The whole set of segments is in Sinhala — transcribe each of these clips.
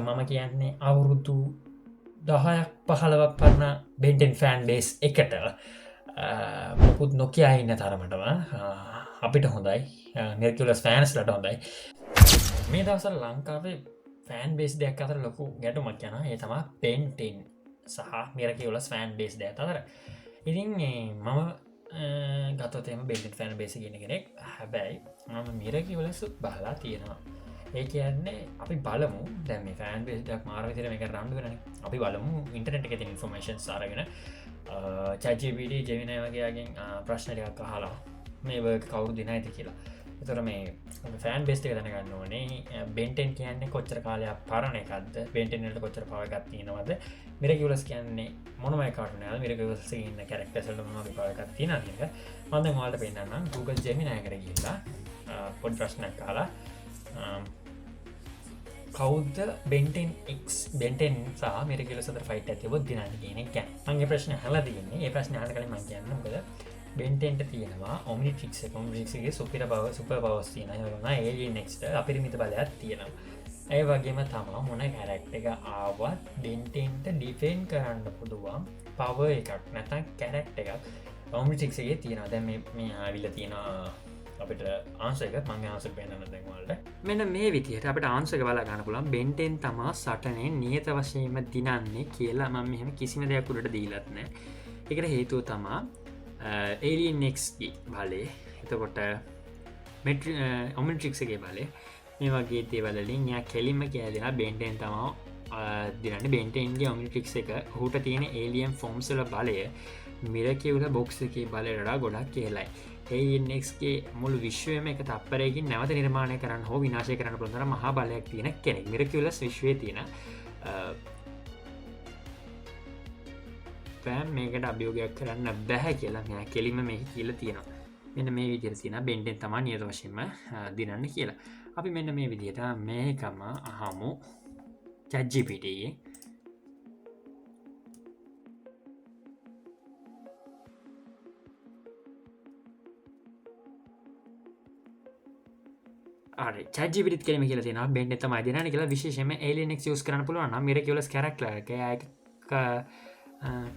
මම කියන්නේ අවුරුදු 10ක් 15ක් පරණ බෙන්ටෙන් ෆෑන් බේස් එකට මොකුත් නොකයා ඉන්න තරමටම අපිට හොඳයි නිර්කලස් ෆෑන්ස් ලට හොඳයි මේ දවසල් ලංකාවේ ෆෑන් බේස් දෙයක් අතර ලොකු ගැටුමක් යන ඒ තමා පෙන්ටෙන් සහ මිරකිවලස් ෆෑන් බේස් දෙයක් අතර ඉතින් මම ගතතම බෙල්ලි ෆෑන් බේසි ගෙන කෙනෙක් හැබැයි මම මිරකිවලසු බහලා තියෙනවා ඒ කියන්නේ අපි බලමු දැම ෆෑන් බේස්ඩක් මාර්ගතර එක රන්ඩුවන අපි බලමු ඉන්ටරනෙට් එක ඉන්ෆර්මේෂන් සාරගෙන චජිපිඩ ජෙවිනය වගේගෙන් ප්‍රශ්නටයක් අහලා මේ වර්ක කවුරු දින ඇති කියලා එතොර මේ ෆෑන් බෙස්ට දැනගන්න ඕනේ බෙන්ටෙන් කියන්නේ කොච්චර කාලයක් පරණ එකක්ද බෙන්ටෙන්ට කොච්චර පවගත් තියෙනවද මිරකිවලස් කියන්නේ මොනමයි කාටනය මිරකවස ඉන්න කැරක්ටසල ම පාගත් තින එක මන්ද මාලට පෙන්න්නම් Google ජෙමිනය කර කියලා පොඩ් ප්‍රශ්නයක් කාලා කෞද්ද බෙන්ටෙන් බෙන්ටෙන් සහ මිරකිල සත ෆයිට ඇතිව දිනන්න කියන එක අගේ ප්‍රශ්න හලා තියන්නේ ඒ ප්‍රශ්න හල කළ ම කියන්නකද බෙන්ටෙන්ට තියෙනවා ඔමනි ටික්ස කොමික්ගේ සුපිර බව සුප පවස්තින යන ඒ නෙක්ට අපිරිමිත බලයක් තියෙනවා ඇය වගේම තමා මොන කැරක්ට එක ආවත් බෙන්ටෙන්ට ඩිෆෙන් කරන්න පුදුවම් පව එකක් නැතන් කැරක්ට එකක් ඔමනි ටික්සගේ තියෙනවා දැ මේ ආවිල තියෙනවා අපිට ආන්සක මං ආස පේනන්න දැන්වලට මෙන්න මේ විදිහට අපට ආන්සක බලා ගන්න පුළන් බෙන්ටෙන් තමා සටනේ නියත වශයෙන්ම දිනන්නේ කියලා මම මෙහම කිසිම දෙයක්කුරට දීලත්නෑ එකට හේතුව තමා ඒලිනෙක්ගේ බලේ එතකොට මෙට්‍රි ඔමන්ට්‍රික්සගේ බලේ මේ වගේ දේවලින් යා කෙලින්ම කියදෙන බෙන්ටෙන් තමා දිනන්න බෙන්ටෙන්ගේ ඔමිට්‍රික්ස එක හුට තියෙන ඒලියම් ෆෝම්සල බලය මිරකිවල බොක්ස එක බලරඩා ගොඩක් කියලයි ඒනෙක්ගේ මුළු විශ්වයම එක තපරයකින් නැවත නිර්මාණය කරන්න හෝ විනාශය කරන්න පුළොඳර මහා බලයක් තියෙන කෙනෙක් මිරකිවලස් විශ්වය තියෙන පෑම් මේකට අභියෝගයක් කරන්න බැහැ කියලා මෙ කෙලිම මේ කියල තියෙනවා මෙන්න මේ විදිර තින බෙන්ටෙන් තමා නියත වශයෙන්ම දිනන්න කියලා අපි මෙන්න මේ විදියට මේකම අහමු චජ්ජිපිටයේ චජිපිට කෙම කියල තින බෙන්ඩ තම දින කියලා විශේෂම ඒලනෙක් යස් කරන පුළුවන් මිරකිවලස් කරක්ල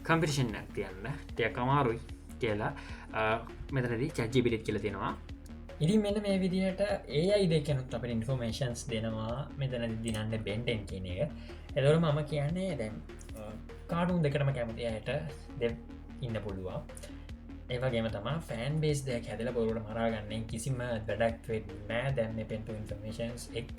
කම්පිටිෂන් තියන්න ටයක් අමාරුයි කියලා මෙතරදි චජ්ජිපිරිත් කියල තියෙනවා ඉදි මෙන්න මේ විදිහට ඒ අයිදකනුත් අප ඉන්ෆෝර්මේෂන්ස් දෙනවා මෙතන දිනන්න බෙන්ටෙන් කියන එක එදවර මම කියන්නේ දැම් කාඩුන් දෙකටම කැමති අයට දෙ ඉන්න පුළුවන් ඒවගේම තම ෆෑන් බේස් දෙයක් හැදල බොරුට මරාගන්න කිසිම වැඩක් නෑ දැන්න පෙන්ට ඉන්ෆර්මේෂන්ස් එක්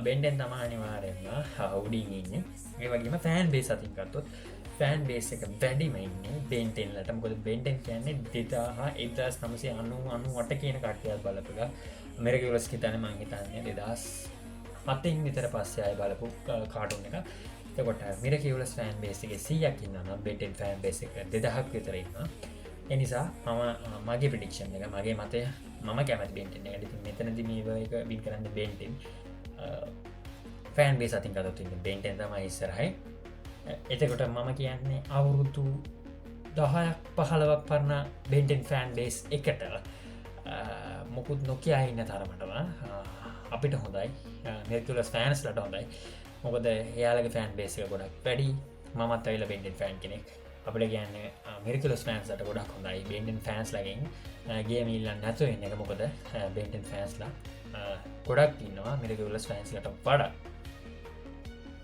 බෙන්ඩෙන් තම අනිවාරෙන්ම හවුඩින් ඉන්න ඒවගේම ෆෑන් බේස් අතින්කත්තුත් ෆෑන් බේස් එක වැඩිමඉන්න බෙන්ටෙන්ලට මොකද බෙන්ටෙන් කියන්නේ දෙදාහ එදස් නමසේ අනුවට කියන කටයක් බලපුග මෙරකවලස් හිතන මංහිතන්නේ දෙදස් මත්තෙන් විතර පස්සයයි බලපු කාටුන් එක තකොට මිරකවලස් ෆෑන් බේසිගේ සියක් ඉන්න බෙන්ටෙන් ෆෑන් බේස එක දෙදහක් විතරන්න එනිසා මම මගේ පිටික්ෂන් එක මගේ මතය මම කැමත් බෙන්ටෙන් ඇති මෙතනදි මේක බින් කරන්න බෙන්ටෙන් ෆෑන් බේ සතින් කතත්න්න බෙන්ටෙන් තම ඉස්සරහයි එතකොට මම කියන්නේ අවුරුදු 10ක් 15ක් පරණ බෙන්ටෙන් ෆෑන් බේස් එකට මොකුත් නොකයා ඉන්න තරමටම අපිට හොඳයි නිර්කලස් ෆෑන්ස් ලට හොඳයි මොකද එයාලගේ ෆෑන් බේසික ගොඩක් වැඩි මත් අයිල බෙන්ටෙන් ෆෑන් කෙනෙක් අපට කියන්න මිරිකලස් ෆෑන්ස්ලට ගොඩක් හොඳයි බෙන්ටෙන් ෆෑන්ස් ලගින් ගේ මිල්ලන්න නැතු එන්න එක මොකද බෙන්ටෙන් ෆෑන්ස්ලා ගොඩක් ඉන්නවා මිරිකලස් ෆෑන්ස්ලට වඩා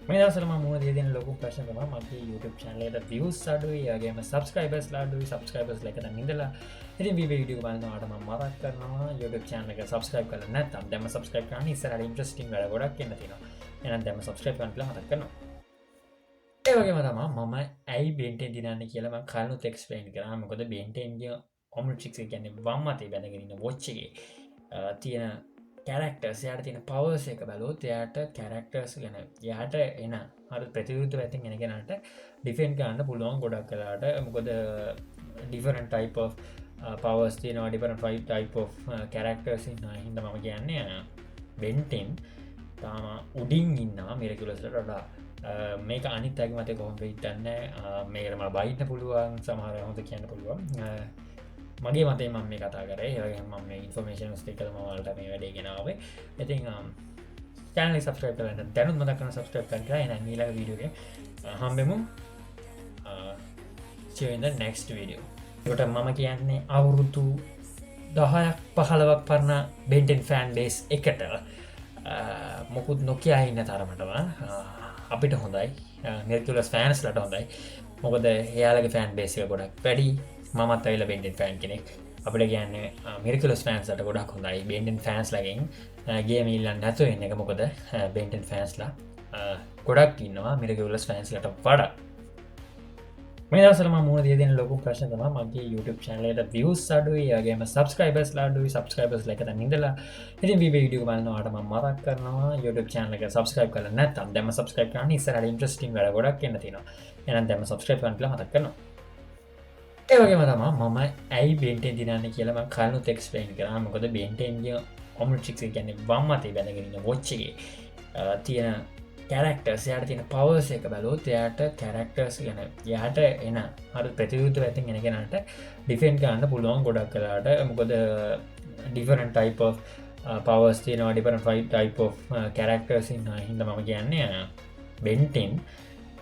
මේ දවසල මුව දේදන ලොකු ප්‍රශ්නම මගේ YouTube චනලට වියස් අඩුවගේම සබස්ක්‍රයිබස් ලාඩුව සබස්ක්‍රයිබස් ලකට නිදලා ඉති වීඩිය බලන්නවාට මරක් කරනවා YouTube චනල එක සබස්ක්‍රයිබ් කල නැතම් දෙම සබස්ක්‍රයිබ් කරන ඉස්සර ඉන්ට්‍රස්ටිං වැඩ ගොඩක් කියන්න තිනවා එන දෙම සබස්ක්‍රයිබ් කන්ල හතක් කරනවා ඒවගේම තම මම ඇයි බෙන්ටෙන් දිනන්න කියලම කලනු තෙක්ස්පලේන් කරම කොද බෙන්ටෙන්ගේ ඔමටික් ගැන වම්මතේ බැනගෙනන්න වොච්චගේ තියෙන කැරක්ටර්ස් යාට තියෙන පවස එක බැලෝත් එයාට කැරක්ටර්ස් ගැන යාට එන හරි ප්‍රතිවෘත්තු ඇතින් ගෙනගෙනට ඩිෆෙන්් ගන්න පුළුවන් ගොඩක් කලාට මොකොද ඩිෆරන් ටයිප පවස් තියනවා ඩිපරන් ෆයි ටයිප කැරක්ටර්ස් හිද මම කියන්නේ බෙන්ටෙන් තාම උඩින් ඉන්නවා මිරකුලස්ට ඩා මේක අනිත් ඇක මත කොහොම ඉටන්න මේකම බයින්න පුළුවන් සමහර හොඳ කියන්න පුළුවන් මගේ මතේ මම මේ කතා කරේ ම ඉන්ෆර්මේෂන් ස්ටිකල් මවලට මේ වැඩේ ගෙනාවේ ඉතින් channel subscribe කරන්න දැනුත් මතක් කරන subscribe කරන්න කියලා එහෙනම් ඊළඟ වීඩියෝ එකේ හම්බෙමු see you in the next video. ඒකට මම කියන්නේ අවුරුදු 10ක් 15ක් පරණ බෙන්ටෙන් ෆෑන් බේස් එකට මොකුත් නොකියා ඉන්න තරමටම අපිට හොඳයි නිර්තුලස් ෆෑන්ස් ලට හොඳයි මොකද එයාලගේ ෆෑන් බේසික ගොඩක් වැඩි මමත් අයිල බෙන්ටෙන් ෆෑන් කෙනෙක් අපිට කියන්නේ මිරිකුලස් ෆෑන්ස්ලට ගොඩක් හොඳයි බෙන්ටෙන් ෆෑන්ස් ලගෙන් ගේම ඉල්ලන්න නැතුව එන්න එක මොකද බෙන්ටෙන් ෆෑන්ස්ලා ගොඩක් ඉන්නවා මිරිකුලස් ෆෑන්ස්ලට වඩා මේ දවස්වල මම මුණ දී දෙන ලොකු ප්‍රශ්න තමයි මගේ YouTube channel එකට views අඩුයි ඒගේම subscribers ලා අඩුයි subscribers ලා එක තැන ඉඳලා ඉතින් මේ වීඩියෝ එක බලනවාට මම මතක් කරනවා YouTube channel එක subscribe කරලා නැත්නම් දැන්ම subscribe කරන්න ඉස්සරහට interesting වැඩ ගොඩක් එන්න තියෙනවා එහෙනම් දැන්ම subscribe කරන්න කියලා මතක් කරනවා ඒ වගේම තමයි මම ඇයි බෙන්ටෙන් දිනන්නේ කියලා මම කලිනුත් explain කරා මොකද බෙන්ටෙන් ගේ ඔම්නිට්‍රික්ස් කියන්නේ වම් අතේ බැඳගෙන ඉන්න watch එකේ තියෙන කැරක්ටර්ස් යාට තියෙන පවර්ස් එක බැලුවොත් එයාට කැරක්ටර්ස් ගැන යාට එන අර ප්‍රතිවිරුද්ධ පැත්තෙන් එන කෙනාට ඩිෆෙන්ඩ් කරන්න පුළුවන් ගොඩක් කලාට මොකද ඩිෆරන්ට් ටයිප් ඔෆ් පවර්ස් තියෙනවා ඩිෆරන්ට් ටයිප් ඔෆ් කැරක්ටර්ස් ඉන්නවා හින්දා මම කියන්නේ බෙන්ටෙන්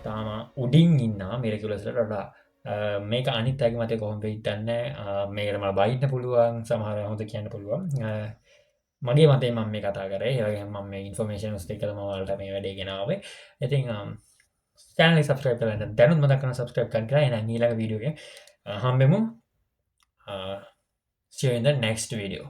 තාම උඩින් ඉන්නවා මිරකියුලස්ලට වඩා මේක අනිත් අයගේ මතය කොහොම වෙයිද දන්නේ මේකට මම බයින්න පුළුවන් සමහර හොඳ කියන්න පුළුවන් මගේ මතේ මම මේ කතා කරේ ඒ වගේම මම මේ ඉන්ෆර්මේෂන් ස්ටික් කරලා මම ඔයාලට මේ වැඩේ ගෙනාවේ ඉතින් channel එක subscribe කරලා දැනුත් මතක් කරන subscribe කරන්න කියලා එහෙනම් ඊළඟ වීඩියෝ එකේ හම්බෙමු see you in the next video